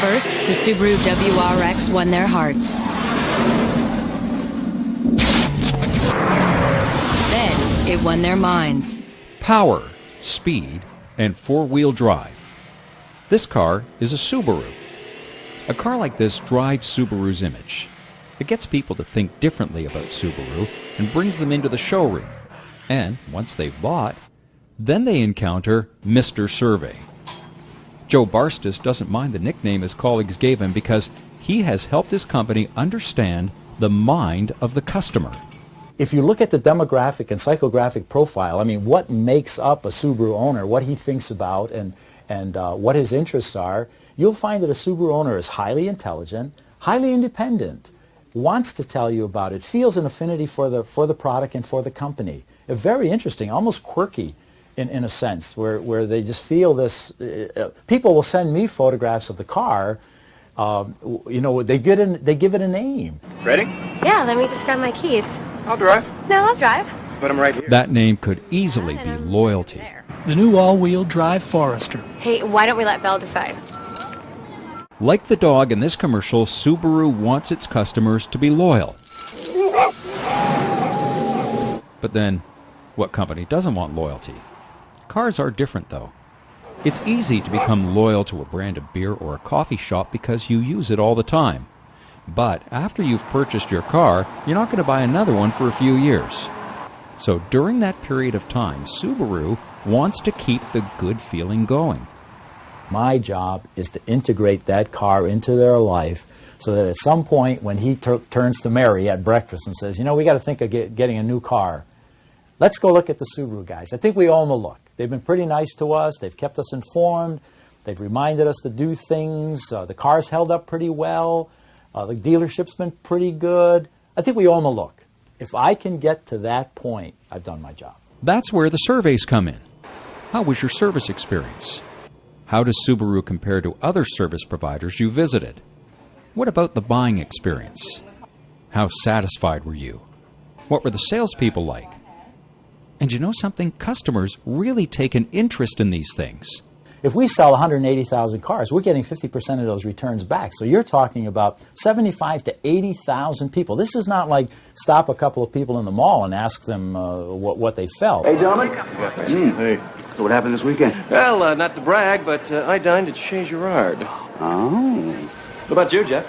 First, the Subaru WRX won their hearts. Then, it won their minds. Power, speed, and four-wheel drive. This car is a Subaru. A car like this drives Subaru's image. It gets people to think differently about Subaru and brings them into the showroom. And once they've bought, then they encounter Mr. Survey. Joe Barstis doesn't mind the nickname his colleagues gave him because he has helped his company understand the mind of the customer. If you look at the demographic and psychographic profile, I mean, what makes up a Subaru owner, what he thinks about and what his interests are, you'll find that a Subaru owner is highly intelligent, highly independent, wants to tell you about it, feels an affinity for the product and for the company. Very interesting, almost quirky in a sense, where they just feel this. People will send me photographs of the car. You know, they give it a name. Ready? Yeah, let me just grab my keys. I'll drive. No, I'll drive. But I'm right here. That name could easily be loyalty. The new all-wheel drive Forester. Hey, why don't we let Belle decide? Like the dog in this commercial, Subaru wants its customers to be loyal. But then, what company doesn't want loyalty? Cars are different, though. It's easy to become loyal to a brand of beer or a coffee shop because you use it all the time. But after you've purchased your car, you're not going to buy another one for a few years. So during that period of time, Subaru wants to keep the good feeling going. My job is to integrate that car into their life so that at some point when he turns to Mary at breakfast and says, you know, we got to think of getting a new car. Let's go look at the Subaru guys. I think we owe them a look. They've been pretty nice to us. They've kept us informed. They've reminded us to do things. The car's held up pretty well. The dealership's been pretty good. I think we owe them a look. If I can get to that point, I've done my job. That's where the surveys come in. How was your service experience? How does Subaru compare to other service providers you visited? What about the buying experience? How satisfied were you? What were the salespeople like? And you know something? Customers really take an interest in these things. If we sell 180,000 cars, we're getting 50% of those returns back. So you're talking about 75 to 80,000 people. This is not like stop a couple of people in the mall and ask them what they felt. Hey, gentlemen. Hey. So what happened this weekend? Well, not to brag, but I dined at Chez Girard. Oh. What about you, Jeff?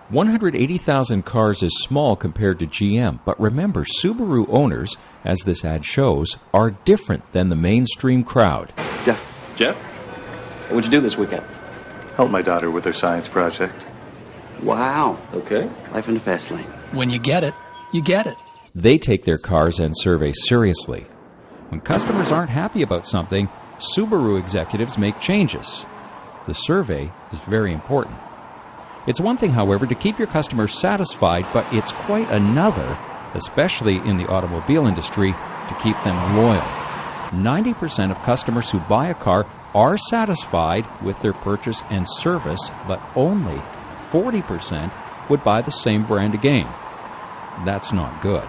180,000 cars is small compared to GM, but remember, Subaru owners, as this ad shows, are different than the mainstream crowd. Jeff? What'd you do this weekend? Help my daughter with her science project. Wow. Okay. Life in the fast lane. When you get it, you get it. They take their cars and surveys seriously. When customers aren't happy about something, Subaru executives make changes. The survey is very important. It's one thing, however, to keep your customers satisfied, but it's quite another, especially in the automobile industry, to keep them loyal. 90% of customers who buy a car are satisfied with their purchase and service, but only 40% would buy the same brand again. That's not good.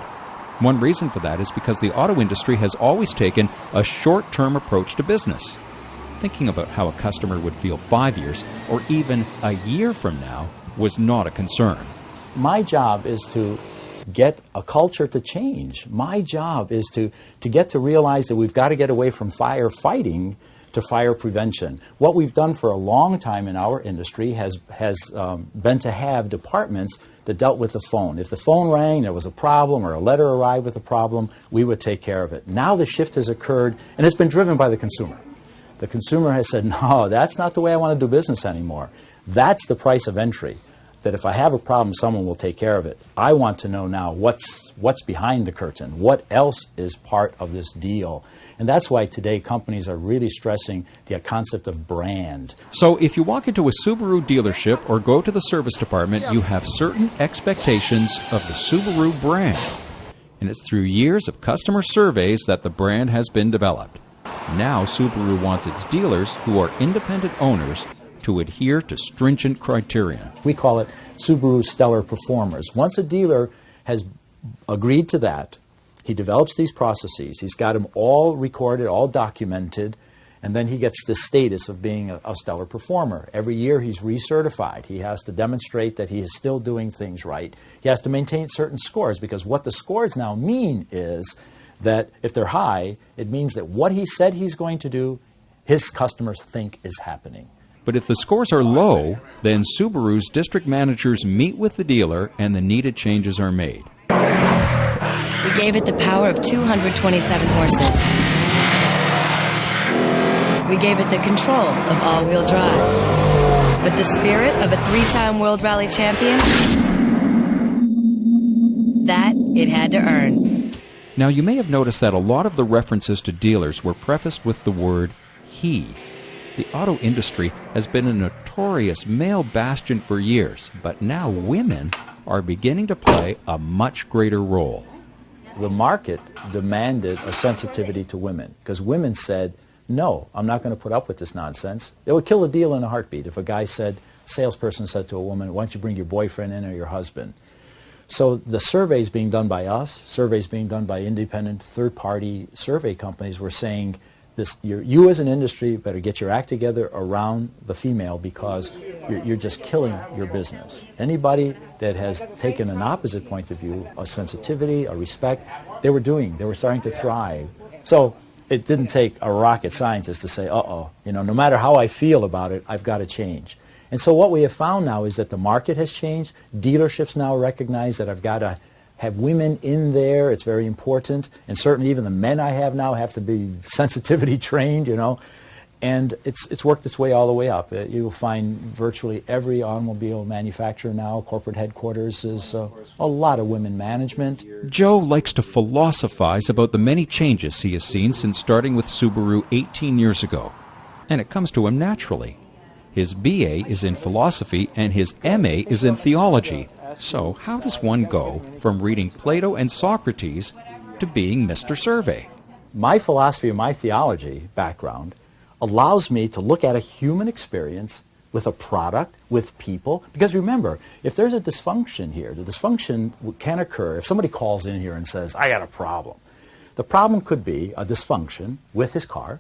One reason for that is because the auto industry has always taken a short-term approach to business. Thinking about how a customer would feel 5 years or even a year from now was not a concern. My job is to get a culture to change. My job is to get to realize that we've got to get away from firefighting to fire prevention. What we've done for a long time in our industry has been to have departments that dealt with the phone. If the phone rang, there was a problem, or a letter arrived with a problem, we would take care of it. Now the shift has occurred, and it's been driven by the consumer. The consumer has said, no, that's not the way I want to do business anymore. That's the price of entry. That if I have a problem, someone will take care of it. I want to know now what's behind the curtain. What else is part of this deal? And that's why today companies are really stressing the concept of brand. So if you walk into a Subaru dealership or go to the service department, you have certain expectations of the Subaru brand. And it's through years of customer surveys that the brand has been developed. Now Subaru wants its dealers, who are independent owners, to adhere to stringent criteria. We call it Subaru Stellar Performers. Once a dealer has agreed to that, he develops these processes. He's got them all recorded, all documented, And then he gets this status of being a stellar performer. Every year he's recertified. He has to demonstrate that he is still doing things right. He has to maintain certain scores, because what the scores now mean is that if they're high, it means that what he said he's going to do, his customers think is happening. But if the scores are low, then Subaru's district managers meet with the dealer and the needed changes are made. We gave it the power of 227 horses. We gave it the control of all-wheel drive. But the spirit of a 3-time World Rally champion, that it had to earn. Now, you may have noticed that a lot of the references to dealers were prefaced with the word he. The auto industry has been a notorious male bastion for years, but now women are beginning to play a much greater role. The market demanded a sensitivity to women, because women said, no, I'm not going to put up with this nonsense. It would kill a deal in a heartbeat if a salesperson said to a woman, why don't you bring your boyfriend in or your husband? So the surveys being done by us, surveys being done by independent third-party survey companies were saying, you as an industry better get your act together around the female, because you're just killing your business. Anybody that has taken an opposite point of view, a sensitivity, a respect, they were starting to thrive. So it didn't take a rocket scientist to say, no matter how I feel about it, I've got to change. And so what we have found now is that the market has changed. Dealerships now recognize that I've got to have women in there. It's very important. And certainly even the men I have now have to be sensitivity trained, And it's worked its way all the way up. You'll find virtually every automobile manufacturer now, corporate headquarters, is a lot of women management. Joe likes to philosophize about the many changes he has seen since starting with Subaru 18 years ago. And it comes to him naturally. His BA is in philosophy and his MA is in theology. So how does one go from reading Plato and Socrates to being Mr. Survey? My philosophy and my theology background allows me to look at a human experience with a product, with people. Because remember, if there's a dysfunction here, the dysfunction can occur if somebody calls in here and says, I got a problem. The problem could be a dysfunction with his car,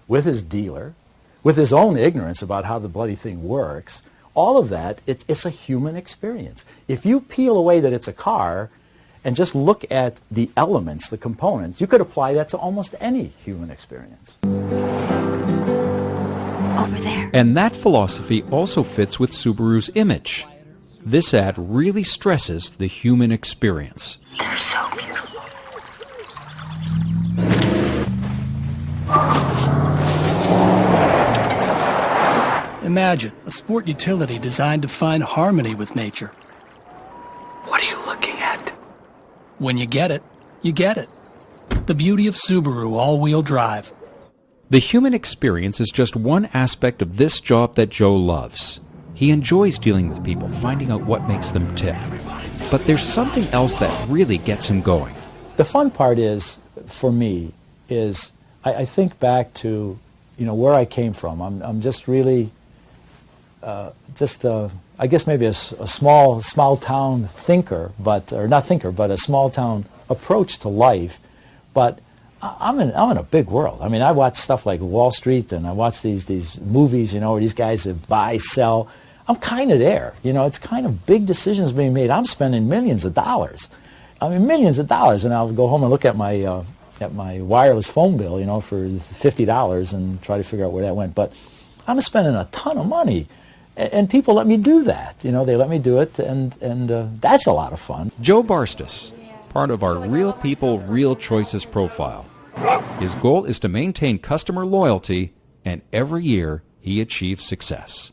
with his dealer, with his own ignorance about how the bloody thing works. All of that, it's a human experience. If you peel away that it's a car and just look at the elements, the components, you could apply that to almost any human experience. Over there. And that philosophy also fits with Subaru's image. This ad really stresses the human experience. You're so beautiful. Imagine a sport utility designed to find harmony with nature. What are you looking at? When you get it, you get it. The beauty of Subaru all-wheel drive. The human experience is just one aspect of this job that Joe loves. He enjoys dealing with people, finding out what makes them tick. But there's something else that really gets him going. The fun part is, for me, is I think back to, where I came from. I'm just really, I guess maybe a small town thinker, but a small town approach to life. But I'm in a big world. I mean, I watch stuff like Wall Street, and I watch these movies, where these guys that buy, sell. I'm kind of there. It's kind of big decisions being made. I'm spending millions of dollars. Millions of dollars, and I'll go home and look at my wireless phone bill, for $50 and try to figure out where that went. But I'm spending a ton of money, and people let me do that. They let me do it, and that's a lot of fun. Joe Barstas, part of our Real People, Real Choices profile. His goal is to maintain customer loyalty, and every year he achieves success.